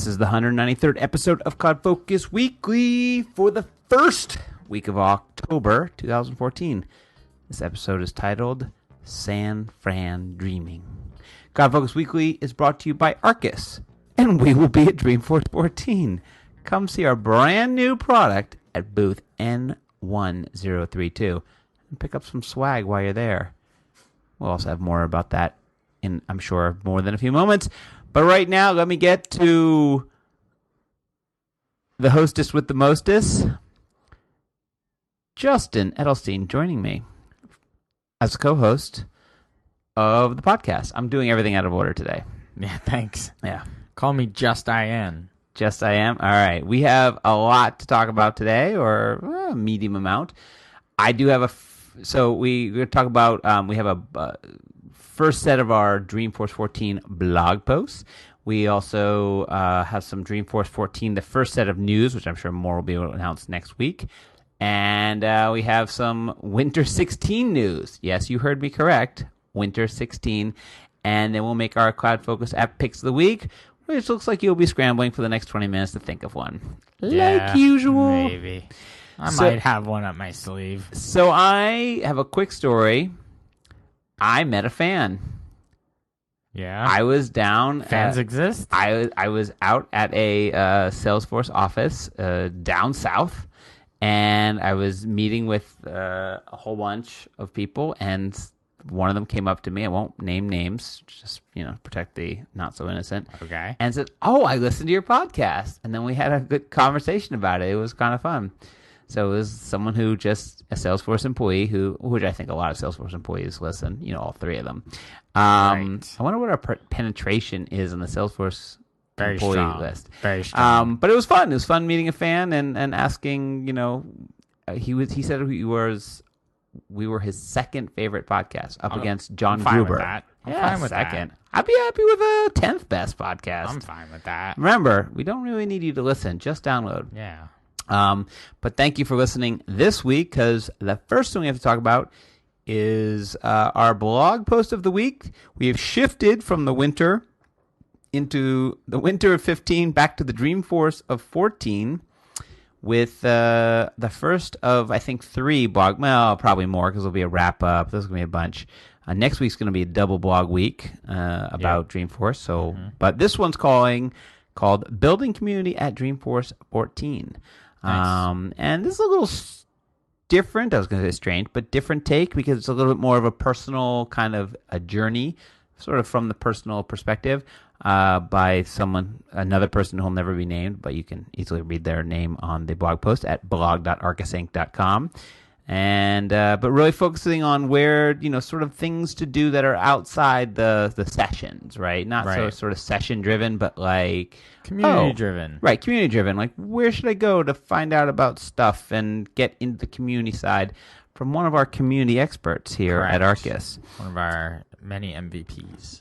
This is the 193rd episode of CloudFocus Weekly for the first week of October 2014. This episode is titled San Fran Dreaming. CloudFocus Weekly is brought to you by Arkus, and we will be at Dreamforce 14. Come see our brand new product at booth N1032 and pick up some swag while you're there. We'll also have more about that in, I'm sure, more than a few moments. But right now, let me get to the hostess with the mostest, Justin Edelstein, joining me as a co-host of the podcast. I'm doing everything out of order today. Yeah, thanks. Yeah. Call me Just I Am. Just I Am? All right. We have a lot to talk about today, or a medium amount. I do have so we're going to talk about, we have a first set of our Dreamforce 14 blog posts. We also have some Dreamforce 14, the first set of news, which I'm sure more will be announced next week. And we have some Winter 16 news. Yes, you heard me correct. Winter 16. And then we'll make our CloudFocus app picks of the week, which looks like you'll be scrambling for the next 20 minutes to think of one. Yeah, like usual. Maybe. I might have one up my sleeve. So I have a quick story. I met a fan. Yeah. I was down. Fans exist? I was out at a Salesforce office down south, and I was meeting with a whole bunch of people, and one of them came up to me. I won't name names, just protect the not so innocent. Okay. And said, "Oh, I listened to your podcast," and then we had a good conversation about it. It was kind of fun. So it was someone who just a Salesforce employee which I think a lot of Salesforce employees listen, all three of them. Right. I wonder what our penetration is on the Salesforce employee list. Very strong. But it was fun. It was fun meeting a fan and asking, he said we were his second favorite podcast up against John Gruber. I'm fine with second. that. I'd be happy with a 10th best podcast. I'm fine with that. Remember, we don't really need you to listen. Just download. Yeah. But thank you for listening this week, because the first thing we have to talk about is our blog post of the week. We have shifted from the winter into the winter of 15 back to the Dreamforce of 14 with the first of, I think, 3 blog, well, probably more because there'll be a wrap-up. There's going to be a bunch. Next week's going to be a double blog week about Dreamforce. So, But this one's called Building Community at Dreamforce 14. Nice. And this is a little different. I was going to say strange, but different take, because it's a little bit more of a personal kind of a journey, sort of from the personal perspective, by another person who will never be named, but you can easily read their name on the blog post at blog.arkusinc.com. And but really focusing on where sort of things to do that are outside the sessions, right? Not so sort of session driven, but like community driven. Right, community driven. Like, where should I go to find out about stuff and get into the community side from one of our community experts here at Arkus. One of our many MVPs.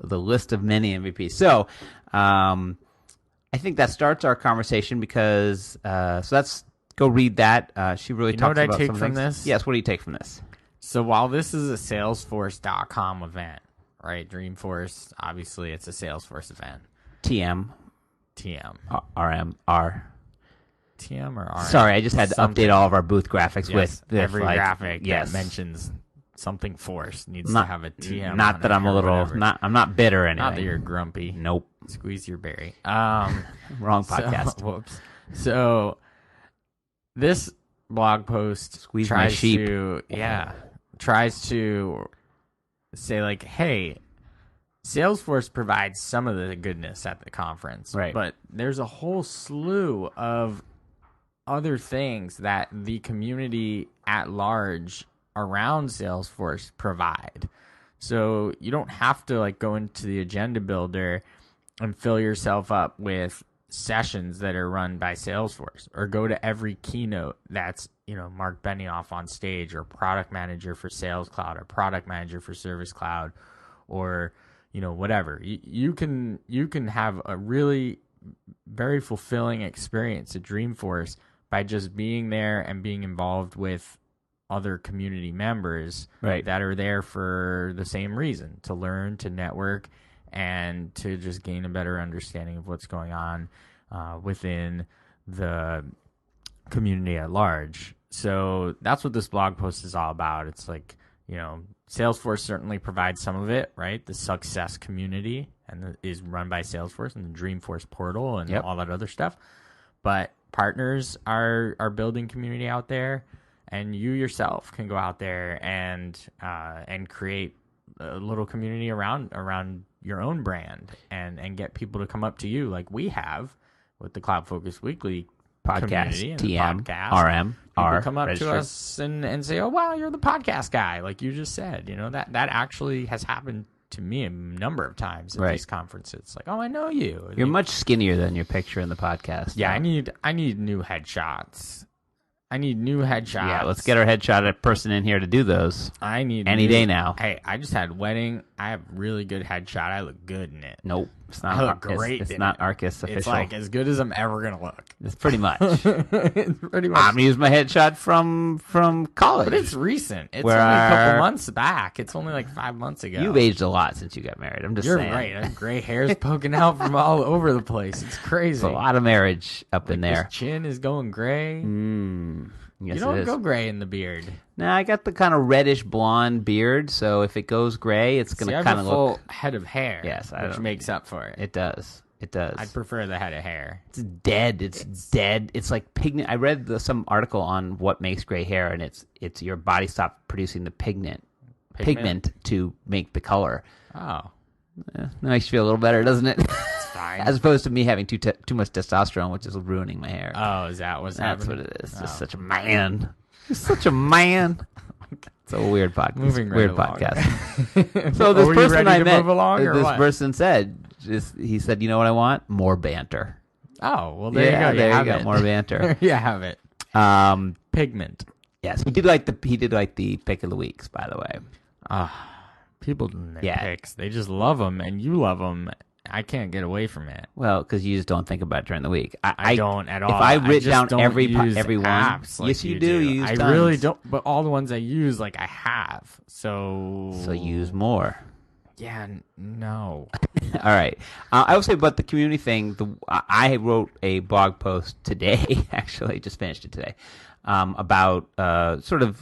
the list of many MVPs. So I think that starts our conversation, because so that's go read that. She really talks about some things. You know what I take from this? Yes, what do you take from this? So while this is a Salesforce.com event, right? Dreamforce, obviously it's a Salesforce event. TM. RM. R. TM or RM? Sorry, I just had to update all of our booth graphics with every like, graphic that mentions something force needs to have a TM. Not that I'm a little I'm not bitter anyway. Not that you're grumpy. Nope. Squeeze your berry. Wrong podcast. Whoops. So this blog post tries to say like, hey, Salesforce provides some of the goodness at the conference, right? But there's a whole slew of other things that the community at large around Salesforce provide. So you don't have to like go into the agenda builder and fill yourself up with sessions that are run by Salesforce, or go to every keynote that's, Mark Benioff on stage, or product manager for Sales Cloud, or product manager for Service Cloud, or, whatever. You can have a really very fulfilling experience at Dreamforce by just being there and being involved with other community members that are there for the same reason, to learn, to network, and to just gain a better understanding of what's going on within the community at large. So that's what this blog post is all about. It's like, Salesforce certainly provides some of it, right? The success community is run by Salesforce and the Dreamforce portal and all that other stuff. But partners are building community out there, and you yourself can go out there and create a little community around your own brand and get people to come up to you like we have with the CloudFocus Weekly podcast, and TM, podcast. RM, People come up to us and say, "Oh, wow, you're the podcast guy," like you just said. That actually has happened to me a number of times at these conferences. Like, "Oh, I know you." You're much skinnier than your picture in the podcast. Yeah, though. I need new headshots. Yeah, let's get our headshot person in here to do those. I need any day now. Hey, I just had a wedding. I have really good headshot. I look good in it. Nope, it's not. I look great. It's not Arkus official. It's like as good as I'm ever gonna look. It's pretty much. It's pretty much. I'm gonna use my headshot from college, but it's recent. It's only a couple months back. It's only like 5 months ago. You've aged a lot since you got married. I'm just saying. You're right. I have gray hairs poking out from all over the place. It's crazy. It's a lot of marriage up in there. His chin is going gray. Yes, you don't go gray in the beard. Nah, I got the kind of reddish blonde beard, so if it goes gray, it's going to kind of look... full head of hair. Yes, which makes up for it. It does. I'd prefer the head of hair. It's dead. It's dead. It's like pigment. I read some article on what makes gray hair, and it's your body stopped producing the pigment to make the color. Oh. That makes you feel a little better, doesn't it? It's fine. As opposed to me having too much testosterone, which is ruining my hair. Oh, is that what's happening? That's what it is. Just such a man. Just such a man. It's a weird podcast. Moving weird right podcast. So this person I met, this person said, he said, you know what I want? More banter. Oh, well, there you go. There you go. More banter. You have it. Pigment. Yes, he did like the pick of the weeks, by the way. People do their picks. They just love them, and you love them. I can't get away from it. Well, because you just don't think about it during the week. I don't at all. If I writ down every one, apps like yes, you do. You use I tons. really don't. But all the ones I use, like I have. So use more. Yeah. No. All right. I will say about the community thing. I wrote a blog post today. Actually, just finished it today. About sort of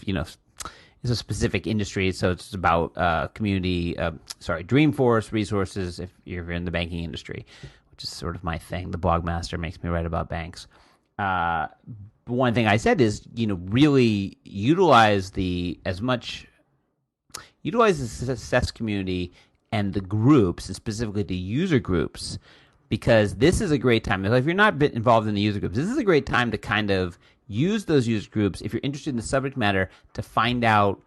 it's a specific industry, so it's about community. Dreamforce resources if you're in the banking industry, which is sort of my thing. The blog master makes me write about banks. One thing I said is, really utilize the success community and the groups, and specifically the user groups, because this is a great time. If you're not involved in the user groups, this is a great time to kind of use those user groups, if you're interested in the subject matter, to find out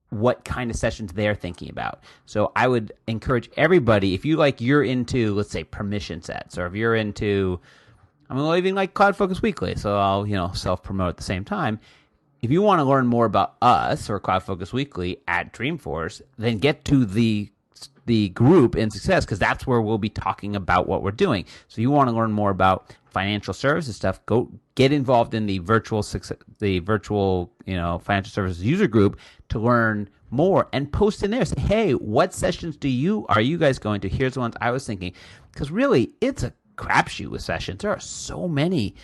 what kind of sessions they're thinking about. So I would encourage everybody, if you're into, let's say, permission sets, or if you're into, I'm even like CloudFocus Weekly, so I'll self-promote at the same time. If you want to learn more about us or CloudFocus Weekly at Dreamforce, then get to the group in Success, because that's where we'll be talking about what we're doing. So you want to learn more about financial services stuff, go get involved in the virtual financial services user group to learn more, and post in there. Say, hey, what sessions are you guys going to? Here's the ones I was thinking, because really it's a crapshoot with sessions. There are so many.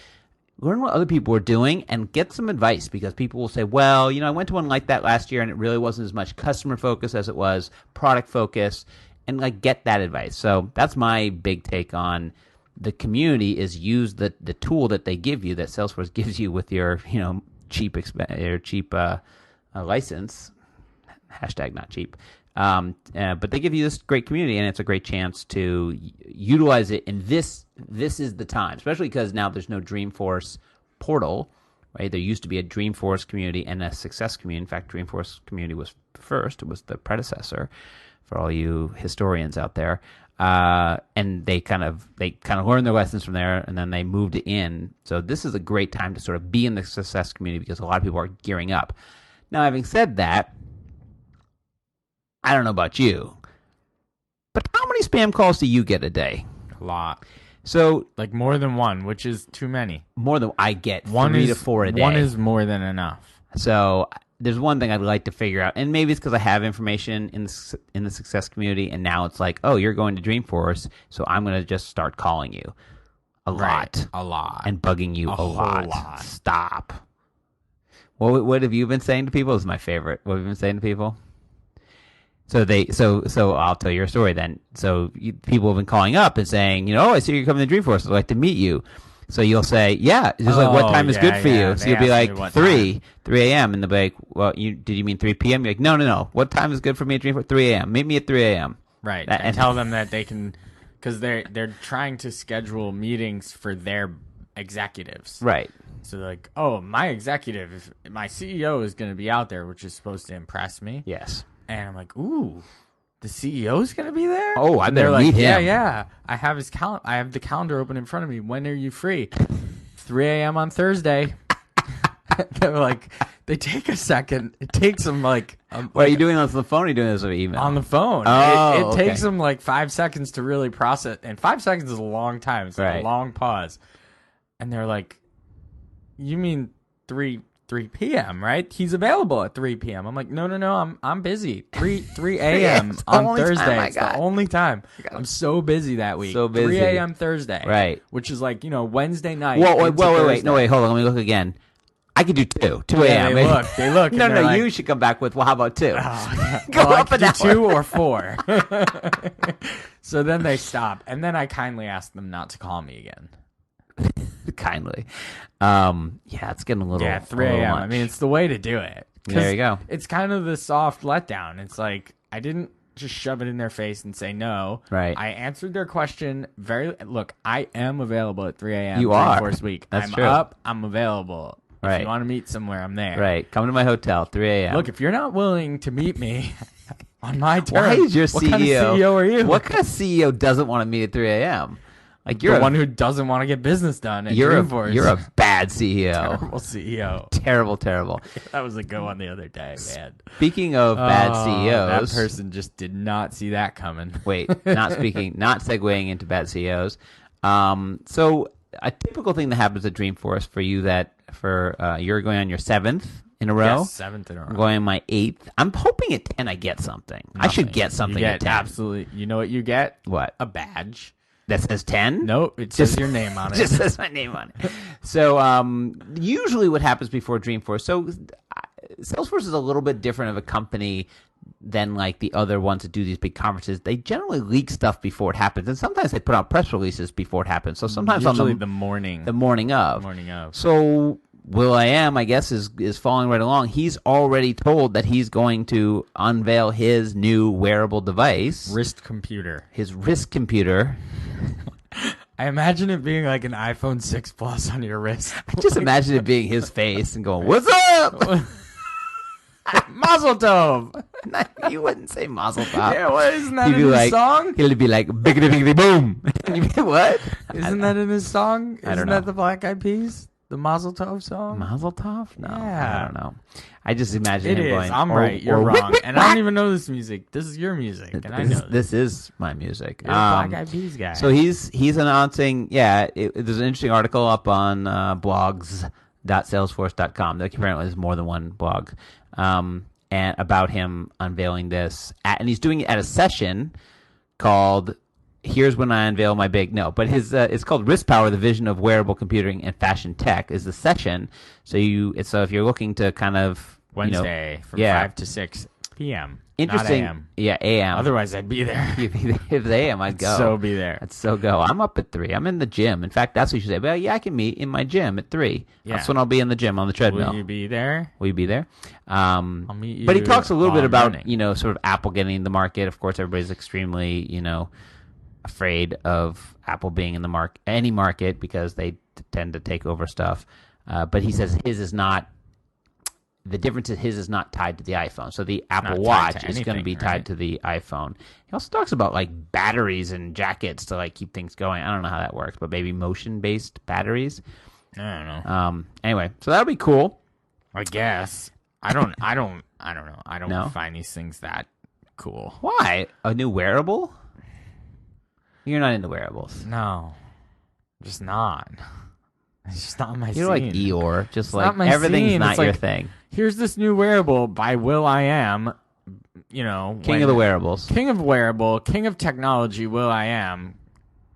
Learn what other people are doing and get some advice, because people will say, well, I went to one like that last year and it really wasn't as much customer focus as it was product focus, and get that advice. So that's my big take on the community, is use the tool that they give you, that Salesforce gives you with your cheap license, hashtag not cheap. But they give you this great community, and it's a great chance to utilize it. And this is the time, especially because now there's no Dreamforce portal, right? There used to be a Dreamforce community and a Success community. In fact, Dreamforce community was first; it was the predecessor. For all you historians out there, and they kind of learned their lessons from there, and then they moved it in. So this is a great time to sort of be in the Success community, because a lot of people are gearing up. Now, having said that, I don't know about you, but how many spam calls do you get a day? A lot. So, like more than one, which is too many. More than I get 3 to 4 a day. One is more than enough. So there's one thing I'd like to figure out, and maybe it's because I have information in the success community, and now it's like, oh, you're going to Dreamforce, so I'm going to just start calling you a lot, and bugging you a whole lot. lot. Stop. What have you been saying to people? This is my favorite. What have you been saying to people? So I'll tell your story then. So people have been calling up and saying, oh, I see you're coming to Dreamforce. I'd like to meet you. So you'll say, yeah, just like, what time is good for you? So you'll be like, 3 a.m. And they'll be like, well, did you mean 3 p.m.? You're like, no. What time is good for me at Dreamforce? 3 a.m. Meet me at 3 a.m. Right. And tell them that they can, because they're trying to schedule meetings for their executives. Right. So they're like, oh, my executive, my CEO is going to be out there, which is supposed to impress me. Yes. And I'm like, ooh, the CEO's gonna be there? Oh, I better meet him. Yeah. I have his I have the calendar open in front of me. When are you free? 3 a.m. on Thursday. They're like, they take a second. It takes them like. What are you doing this on the phone? Or are you doing this over email? On the phone. Oh, it takes them like 5 seconds to really process, and 5 seconds is a long time. It's like a long pause. And they're like, you mean 3 p.m., right? He's available at 3 p.m. I'm like, no, I'm busy. 3 a.m. on Thursday. It's the only time. I'm so busy that week. So busy. 3 a.m. Thursday. Right. Which is like, Wednesday night. Whoa, wait. No, wait, hold on. Let me look again. I could do 2 a.m. They look. No, like, you should come back with, well, how about 2? Go up an hour. 2 or 4. So then they stop. And then I kindly ask them not to call me again. Kindly. Yeah, it's getting a little. Yeah, 3 a.m. I mean, it's the way to do it. There you go. It's kind of the soft letdown. It's like, I didn't just shove it in their face and say no. Right. I answered their question look, I am available at 3 a.m. You are. Dreamforce week. That's I'm true. up. I'm available. Right. If you want to meet somewhere, I'm there. Right. Come to my hotel, 3 a.m. Look, if you're not willing to meet me on my terms, why is your what CEO? Kind of CEO are you? What kind of CEO doesn't want to meet at 3 a.m.? Like you're the one who doesn't want to get business done at you're Dreamforce. You're a bad CEO. Terrible CEO. Terrible. That was a good one the other day, man. Speaking of bad CEOs, that person just did not see that coming. Wait, not segueing into bad CEOs. So a typical thing that happens at Dreamforce for you you're going on your 7th in a row. Yes, 7th in a row. I'm going on my 8th. I'm hoping at 10 I get something. Nothing. I should get something at 10. Absolutely. You know what you get? What? A badge. That says 10? Nope, it says your name on it. Just says my name on it. So usually what happens before Dreamforce, so Salesforce is a little bit different of a company than like the other ones that do these big conferences. They generally leak stuff before it happens, and sometimes they put out press releases before it happens. So sometimes usually on the morning of. of. So Will.i.am, I guess, is following right along. He's already told that he's going to unveil his new wearable device. Wrist computer. His wrist computer. I imagine it being like an iPhone 6 Plus on your wrist. I just imagine it being his face and going, "What's up?" Mazel tov. You wouldn't say Mazel tov. Yeah, what, isn't that in his song? He'll be like, biggity biggity boom. You'd be, what? Isn't that in his song? I don't know. Isn't that the Black Eyed Peas? The Mazel Tov song? Mazel tov? No, yeah. I don't know. I just imagine him going. I'm right. You're wrong. And I don't even know this music. This is your music, and I know this is my music. You're a Black Eyed Peas guy. So he's announcing. Yeah, there's an interesting article up on blogs.salesforce.com. There apparently there's more than one blog, and about him unveiling this, and he's doing it at a session called "Here's When I Unveil My Big." No, but his it's called "Wrist Power: The Vision of Wearable Computing and Fashion Tech" is the session. So if you're looking to kind of Wednesday from 5 to 6 p.m. Interesting. Not AM. Yeah, AM. Otherwise, I'd be there. If it's AM, I'd go. So be there. I'd so go. I'm up at 3. I'm in the gym. In fact, that's what you should say. Well, yeah, I can meet in my gym at 3. Yeah. That's when I'll be in the gym on the treadmill. Will you be there? Will you be there? I'll meet you. But he talks a little bit about, running. Sort of Apple getting the market. Of course, everybody's extremely, afraid of Apple being in the any market because they tend to take over stuff. But he says his is not. The difference is his is not tied to the iPhone. So the Apple Watch is going to be tied to the iPhone. He also talks about like batteries and jackets to like keep things going. I don't know how that works, but maybe motion-based batteries. I don't know. Anyway, so that'll be cool. I guess. I don't know. I don't find these things that cool. Why? A new wearable? You're not into wearables. No. Just not. It's just not my You're scene. like Eeyore, just It's like not my everything's scene. not It's your like, thing. Here's this new wearable by Will I Am. You know, King of the wearables. King of wearable, king of technology. Will I Am.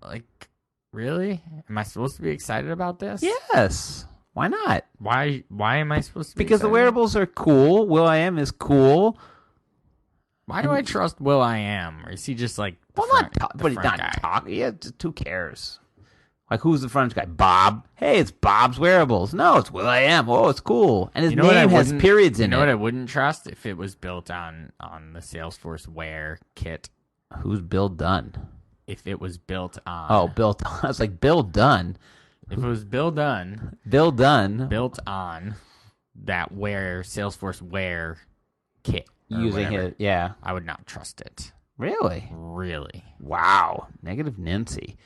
Like, really? Am I supposed to be excited about this? Yes. Why not? Why am I supposed to be Because the excited? wearables are cool. Will.i.am is cool. Why do I trust Will I Am? Or is he just like the Well, front, not the but he's front not guy? talking. Yeah, just who cares? Like, who's the front guy? Bob. Hey, it's Bob's Wearables. No, it's Will.i.am. Oh, it's cool. And his name has periods in it. You know what I wouldn't trust? If it was built on the Salesforce Wear kit. Who's Bill Dunn? If it was built on... Oh, Bill Dunn. I was like, Bill Dunn. If it was Bill Dunn... Bill Dunn. Built on that Salesforce Wear kit. Using whatever, it, yeah. I would not trust it. Really? Really. Wow. Negative Nancy.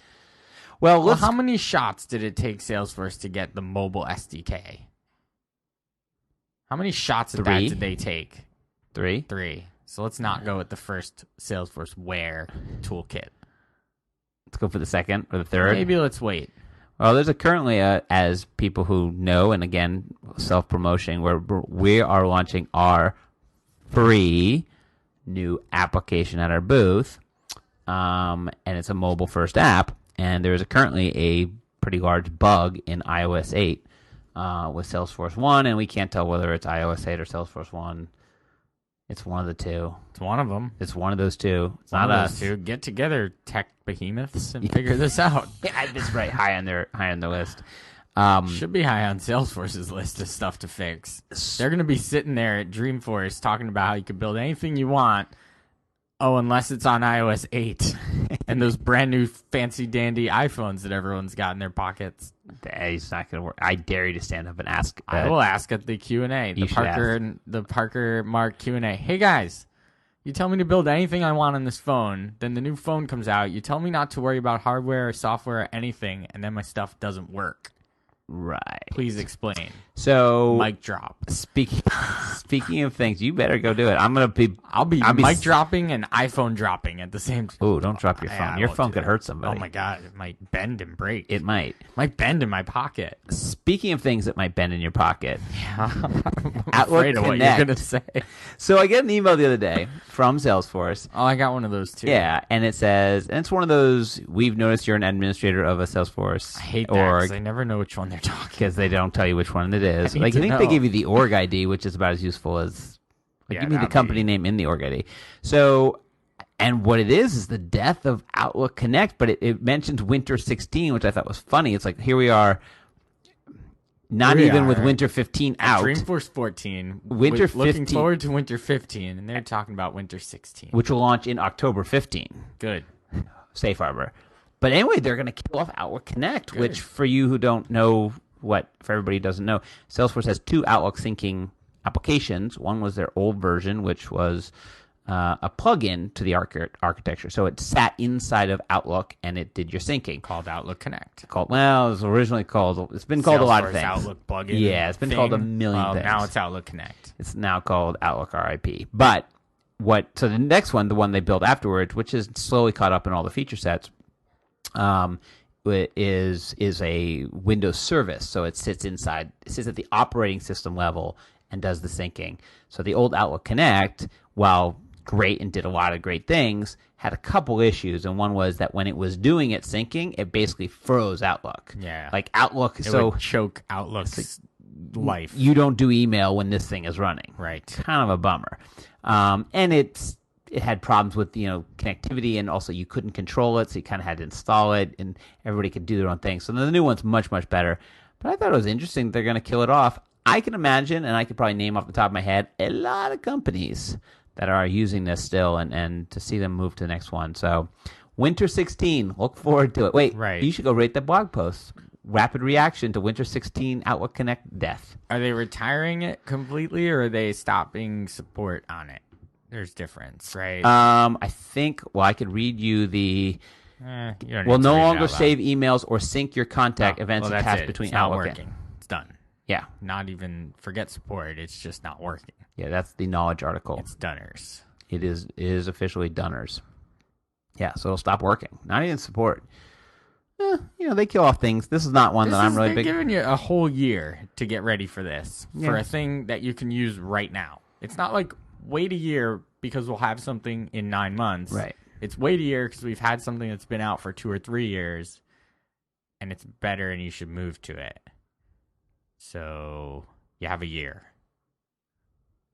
Well, how many shots did it take Salesforce to get the mobile SDK? How many shots at that did they take? 3. 3. So let's not go with the first Salesforce Wear toolkit. Let's go for the second or the third. Maybe let's wait. Well, there's currently, as people who know, and again, self-promotion, where we are launching our free new application at our booth, and it's a mobile-first app. And there is currently a pretty large bug in iOS 8 with Salesforce 1, and we can't tell whether it's iOS 8 or Salesforce 1. It's one of the two. It's one of them. It's one of those two. It's one not of us. Those two. Get together, tech behemoths, and figure this out. Yeah, it's right high on their list. Should be high on Salesforce's list of stuff to fix. They're going to be sitting there at Dreamforce talking about how you can build anything you want. Oh, unless it's on iOS 8 and those brand new fancy dandy iPhones that everyone's got in their pockets. It's not going to work. I dare you to stand up and ask. I will ask at the Q&A, the Parker Mark Q&A. Hey guys, you tell me to build anything I want on this phone, then the new phone comes out. You tell me not to worry about hardware or software or anything, and then my stuff doesn't work. Right. Please explain. So, mic drop. Speaking of things, you better go do it. I'll be mic dropping and iPhone dropping at the same time. Oh, don't drop your phone. Your phone could hurt somebody. Oh my god, it might bend and break. It might. Might bend in my pocket. Speaking of things that might bend in your pocket. Yeah. I'm Outlook afraid of what Connect. you're going to say. So I get an email the other day from Salesforce. Oh, I got one of those too. Yeah, and it says, and it's one of those, we've noticed you're an administrator of a Salesforce I hate that because I never know which one they're talking because they don't tell you which one it is. I Like, I think know. they give you the org ID, which is about as useful as, like, give me the company name in the org ID. So, and what it is the death of Outlook Connect, but it mentions Winter 16, which I thought was funny. It's like, here we are, not even with Winter 15 out. Dreamforce 14. Winter 15. Looking forward to Winter 15, and they're talking about Winter 16. Which will launch in October 15. Good. Safe harbor. But anyway, they're going to kill off Outlook Connect, Good. which for you who don't know for everybody who doesn't know, Salesforce has 2 Outlook syncing applications. One was their old version, which was a plug-in to the architecture. So it sat inside of Outlook and it did your syncing. Called Outlook Connect. It was originally called, it's been called a lot of things. Outlook plugin. Yeah, it's been called a million things. Now it's Outlook Connect. It's now called Outlook RIP. But so the next one, the one they built afterwards, which is slowly caught up in all the feature sets, is a Windows service. So it sits at the operating system level and does the syncing. So the old Outlook Connect, while great and did a lot of great things, had a couple issues. And one was that when it was doing its syncing, it basically froze Outlook. Yeah. Like Outlook, It would choke Outlook's life. You don't do email when this thing is running. Right. Kind of a bummer. And it had problems with, connectivity, and also you couldn't control it, so you kind of had to install it, and everybody could do their own thing. So the new one's much, much better. But I thought it was interesting that they're going to kill it off. I can imagine, and I could probably name off the top of my head, a lot of companies that are using this still, and to see them move to the next one. So Winter 16, look forward to it. Wait, right. You should go rate that blog post. Rapid reaction to Winter 16 Outlook Connect death. Are they retiring it completely, or are they stopping support on it? There's difference, right? I think, I could read you the... will no longer save emails or sync your contact events and tasks between Outlook. It's not working. It's done. Yeah. Not even forget support. It's just not working. Yeah, that's the knowledge article. It's Dunners. It is officially Dunners. Yeah, so it'll stop working. Not even support. they kill off things. This is not one that I'm really They're big. giving you a whole year to get ready for this, Yeah. for a thing that you can use right now. It's not like wait a year because we'll have something in 9 months. Right. It's wait a year because we've had something that's been out for 2 or 3 years, and it's better, and you should move to it. So you have a year.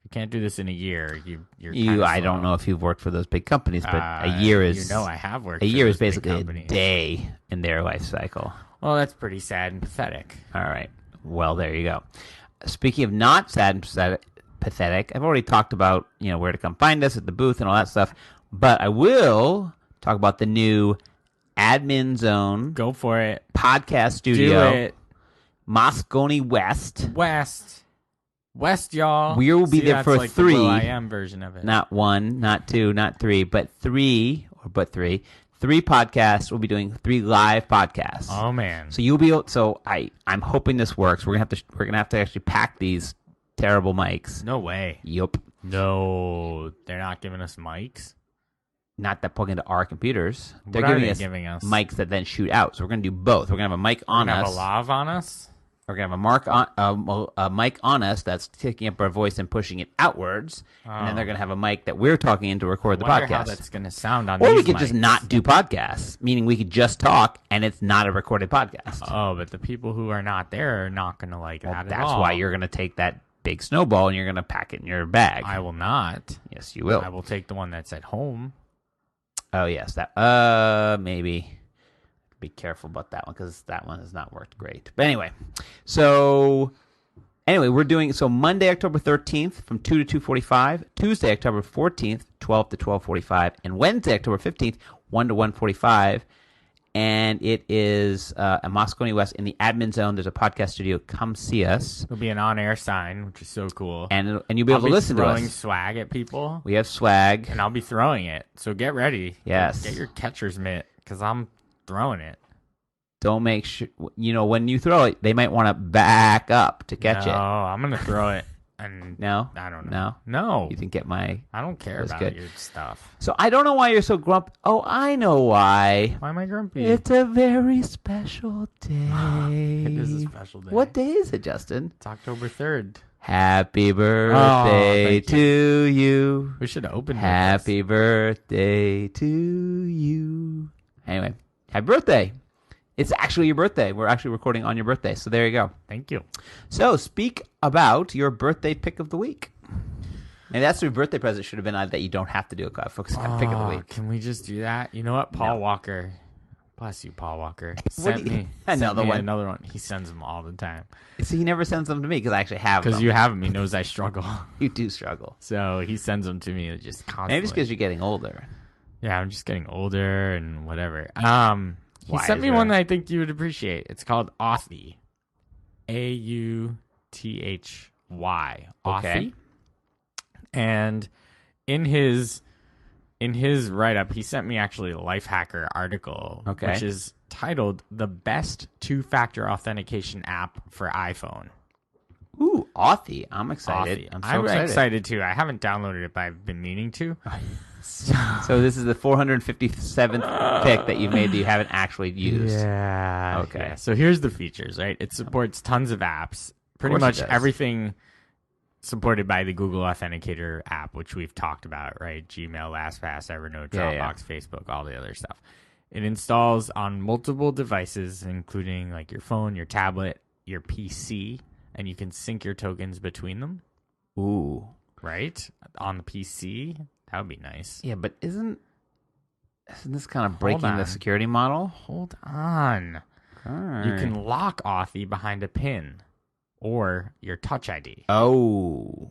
You can't do this in a year. You're I don't know if you've worked for those big companies, but a year is I have worked. a for year those is big basically a companies. day in their life cycle. Well, that's pretty sad and pathetic. All right. Well, there you go. Speaking of not sad and pathetic, I've already talked about where to come find us at the booth and all that stuff, but I will talk about the new Admin Zone Go for it. podcast studio, Do it. Moscone West. West, y'all. We will be there that's for like 3. The Will.i.am version of it. Not 1, not 2, not 3, but 3. 3 podcasts. We'll be doing 3 live podcasts. Oh man. So you'll be able. So I'm hoping this works. We're gonna have to actually pack these terrible mics. No way. Yup. No, they're not giving us mics. Not that plug into our computers. They're What are giving they us giving us? mics that then shoot out. So we're gonna do both. We're gonna have a mic on Have us. a lav on us. We're gonna have a mic on us that's picking up our voice and pushing it outwards, and then they're gonna have a mic that we're talking in to record the Wonder podcast. how that's gonna sound on. Or these we could just mics. not do podcasts, meaning we could just talk and it's not a recorded podcast. Oh, but the people who are not there are not gonna like Well, that at that's all. why you're going to take that big snowball and you're going to pack it in your bag. I will not. Yes, you will. I will take the one that's at home. Oh, yes. That. Maybe. Be careful about that one because that one has not worked great. But anyway. We're doing Monday, October 13th from 2 to 2:45. Tuesday, October 14th, 12 to 12:45. And Wednesday, October 15th, 1 to 1:45. And it is at Moscone West in the Admin Zone. There's a podcast studio. Come see us. There'll be an on-air sign, which is so cool. And you'll be able to listen to throwing us. swag at people, We have swag. and I'll be throwing it. So get ready. Yes. Get your catcher's mitt, because I'm throwing it. Don't make sure, when you throw it, they might want to back up to catch No, it. I'm gonna throw it, and No? I don't know. No? No, You didn't get my... I don't care That was about good. your stuff. So I don't know why you're so grumpy. Oh, I know why. Why am I grumpy? It's a very special day. It is a special day. What day is it, Justin? It's October 3rd. Happy birthday thank to you. We should open. Happy birthday to you. Anyway, happy birthday. It's actually your birthday. We're actually recording on your birthday. So there you go. Thank you. So speak about your birthday pick of the week. And that's your birthday present should have been that you don't have to do a CloudFocus pick of the week. Can we just do that? You know what? Paul Walker. Bless you, Paul Walker. Sent me Another one. Another one. He sends them all the time. See, he never sends them to me because I actually have them. Because you have them. He knows I struggle. You do struggle. So he sends them to me just constantly. Maybe it's because you're getting older. Yeah, I'm just getting older and whatever. He Why sent is me there- one that I think you would appreciate. It's called Authy. Authy. Okay. And in his write up, he sent me actually a Lifehacker article, Okay. which is titled "The Best Two-Factor Authentication App for iPhone." Ooh, Authy. I'm excited. Authy. I'm so excited. too. I haven't downloaded it, but I've been meaning to. So this is the 457th pick that you've made that you haven't actually used. Yeah. Okay. Yeah. So here's the features, right? It supports tons of apps. Pretty course it much does. everything supported by the Google Authenticator app, which we've talked about, right? Gmail, LastPass, Evernote, Dropbox, Yeah. Facebook, all the other stuff. It installs on multiple devices, including like your phone, your tablet, your PC, and you can sync your tokens between them, Ooh. right? On the PC. That would be nice. Yeah, but isn't this kind of breaking on. the security model? Hold on. You can lock Authy behind a pin or your Touch ID. Oh,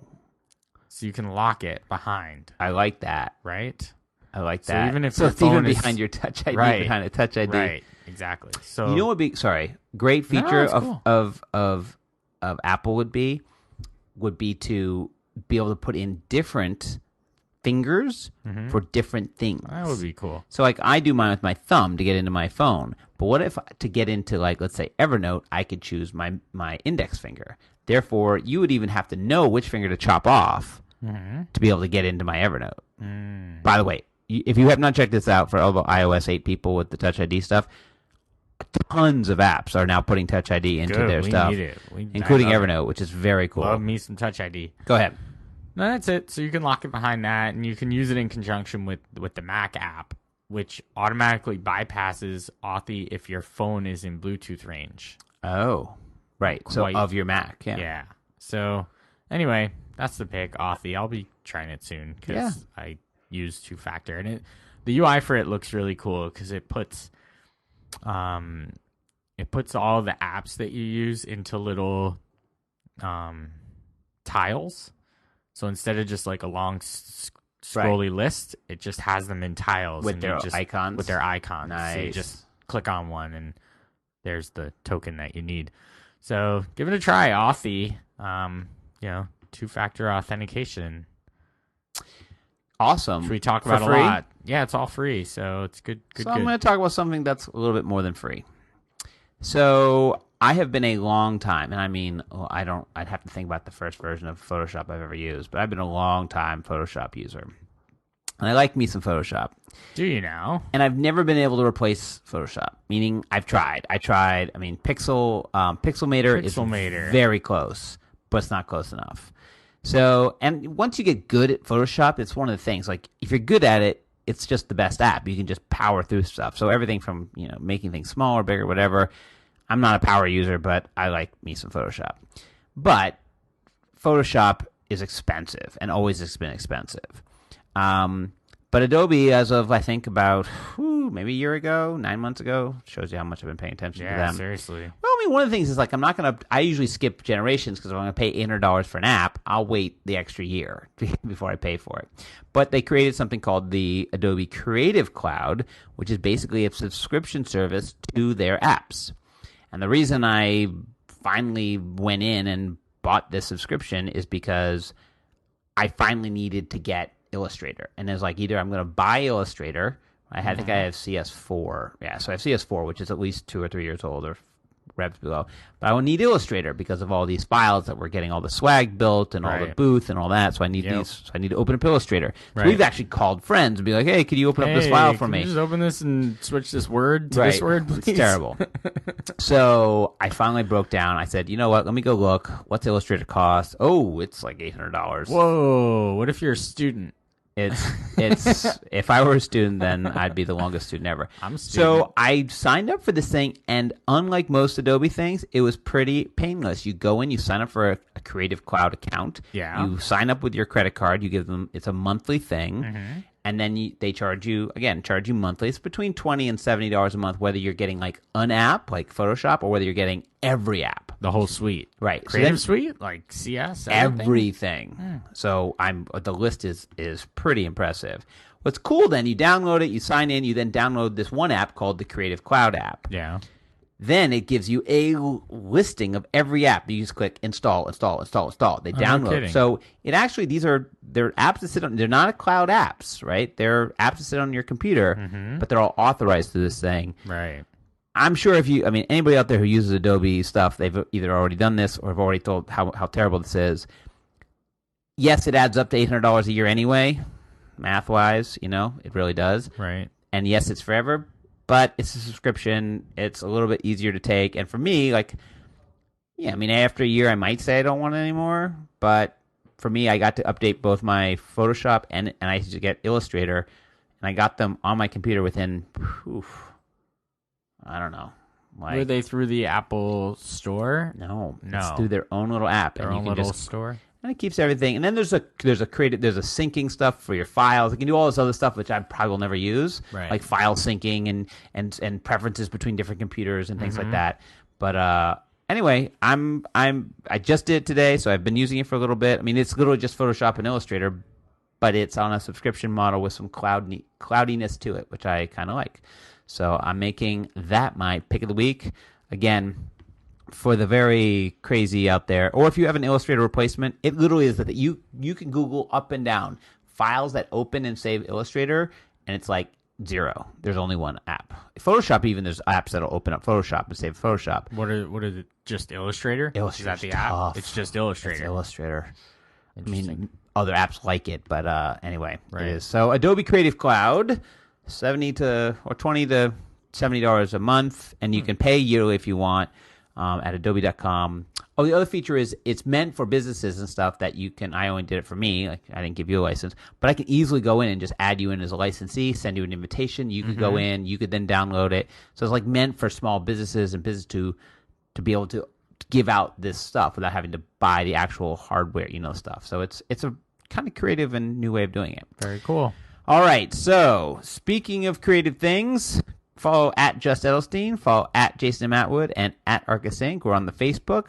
So you can lock it behind, I like that. right? I like So that. even if so your it's even phone is- behind your Touch ID, Right. behind a Touch ID. Right, exactly. So You know what would be great feature it's of, cool. of Apple would be to be able to put in different fingers for different things. that would be cool. So like I do mine with my thumb to get into my phone, but what if to get into like let's say Evernote, I could choose my index finger. Therefore, you would even have to know which finger to chop off to be able to get into my Evernote. By the way, if you have not checked this out for all the iOS 8 people with the Touch ID stuff, tons of apps are now putting Touch ID into Good. their We stuff, need it. including I love Evernote, which is very cool. Love me some Touch ID. Go ahead. No, that's it. So you can lock it behind that, and you can use it in conjunction with the Mac app, which automatically bypasses Authy if your phone is in Bluetooth range. Oh, right. So of your Mac, yeah. Yeah. So anyway, that's the pick, Authy. I'll be trying it soon because I use two-factor, and the UI for it looks really cool because it puts all the apps that you use into little tiles. So instead of just like a long scrolly list, it just has them in tiles with their icons. With their icons. Nice. So you just click on one, and there's the token that you need. So give it a try, Authy. Two-factor authentication. Awesome. Which we talk about free? a lot. Yeah, it's all free, so it's good. So I'm going to talk about something that's a little bit more than free. So I have been a long time, and I mean, I'd have to think about the first version of Photoshop I've ever used, but I've been a long time Photoshop user. And I like me some Photoshop. Do you now? And I've never been able to replace Photoshop, meaning I've tried. I mean, Pixelmator is very close, but it's not close enough. So, and once you get good at Photoshop, it's one of the things, like, if you're good at it, it's just the best app. You can just power through stuff. So everything from, making things smaller, bigger, whatever. I'm not a power user, but I like me some Photoshop. But Photoshop is expensive and always has been expensive. But Adobe, as of, I think, about maybe a year ago, 9 months ago, shows you how much I've been paying attention to them. Yeah, seriously. Well, I mean, one of the things is, like, I usually skip generations because if I'm going to pay $800 for an app, I'll wait the extra year before I pay for it. But they created something called the Adobe Creative Cloud, which is basically a subscription service to their apps. And the reason I finally went in and bought this subscription is because I finally needed to get Illustrator. And it's like, either I'm going to buy Illustrator. I think I have CS4. Yeah, so I have CS4, which is at least 2 or 3 years old, or revs below. But I will need Illustrator because of all these files that we're getting all the swag built and all the booth and all that. So I need these. So I need to open up Illustrator. So we've actually called friends and be like, hey, could you open up this file for me? Can you just open this and switch this word to this word, please? It's terrible. So I finally broke down. I said, you know what? Let me go look. What's Illustrator cost? Oh, it's like $800. Whoa. What if you're a student? It's if I were a student, then I'd be the longest student ever. I'm a student. So I signed up for this thing, and unlike most Adobe things, it was pretty painless. You go in, you sign up for a Creative Cloud account. Yeah. You sign up with your credit card. You give them, it's a monthly thing. And then they charge you monthly. It's between $20 and $70 a month, whether you're getting like an app like Photoshop or whether you're getting every app. The whole suite. Right. Creative suite? Like CS? Everything. So the list is pretty impressive. What's cool then, you download it, you sign in, you then download this one app called the Creative Cloud app. Yeah. Then it gives you a listing of every app. You just click install. They download. No kidding. So they're apps that sit on. They're not cloud apps, right? They're apps that sit on your computer, but they're all authorized through this thing. Right. I'm sure anybody out there who uses Adobe stuff, they've either already done this or have already told how terrible this is. Yes, it adds up to $800 a year anyway, math-wise. It really does. Right. And yes, it's forever. But it's a subscription. It's a little bit easier to take. And for me, after a year, I might say I don't want it anymore. But for me, I got to update both my Photoshop and I used to get Illustrator. And I got them on my computer within, I don't know. Were they through the Apple Store? No. It's through their own little app. Their own little store? And it keeps everything. And then there's a syncing stuff for your files. You can do all this other stuff which I probably will never use, like file syncing and preferences between different computers and things like that. But anyway, I just did it today, so I've been using it for a little bit. I mean, it's literally just Photoshop and Illustrator, but it's on a subscription model with some cloudiness to it, which I kind of like. So I'm making that my pick of the week. Again, for the very crazy out there, or if you have an Illustrator replacement, it literally is that you can Google up and down files that open and save Illustrator, and it's like 0. There's only one app. Photoshop, even there's apps that'll open up Photoshop and save Photoshop. What is it? Just Illustrator? Is that the app? It's just Illustrator. It's Illustrator. I mean, other apps like it, but anyway, it is. So Adobe Creative Cloud, $20 to $70 a month, and you can pay yearly if you want at adobe.com. Oh, the other feature is it's meant for businesses and stuff that you can. I only did it for me. Like, I didn't give you a license, but I can easily go in and just add you in as a licensee, send you an invitation. You could go in, you could then download it. So it's like meant for small businesses and business to be able to give out this stuff without having to buy the actual hardware, stuff. So it's a kind of creative and new way of doing it. Very cool. All right. So speaking of creative things, follow at Just Edelstein, follow at Jason Atwood, and at Arkus Inc. We're on the Facebook.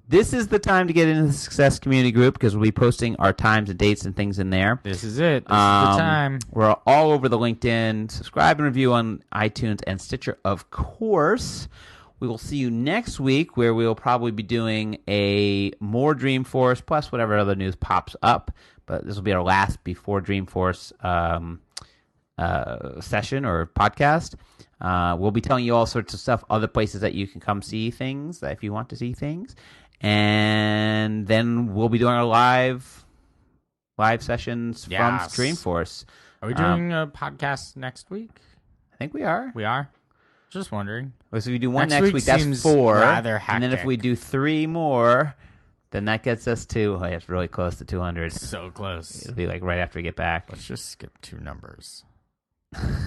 This is the time to get into the Success Community Group because we'll be posting our times and dates and things in there. This is it. This is the time. We're all over the LinkedIn. Subscribe and review on iTunes and Stitcher, of course. We will see you next week where we will probably be doing a more Dreamforce plus whatever other news pops up. But this will be our last before Dreamforce session or podcast. We'll be telling you all sorts of stuff, other places that you can come see things if you want to see things. And then we'll be doing our live sessions from Dreamforce. Are we doing a podcast next week? I think we are. We are? Just wondering. So if we do one next week, that's 4. Rather hectic. And then if we do 3 more, then that gets us to, it's really close to 200. So close. It'll be like right after we get back. Let's just skip 2 numbers.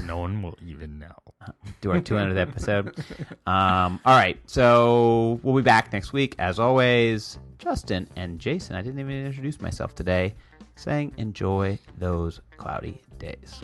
No one will even know. Do our 200th episode. All right. So we'll be back next week. As always, Justin and Jason, I didn't even introduce myself today, saying enjoy those cloudy days.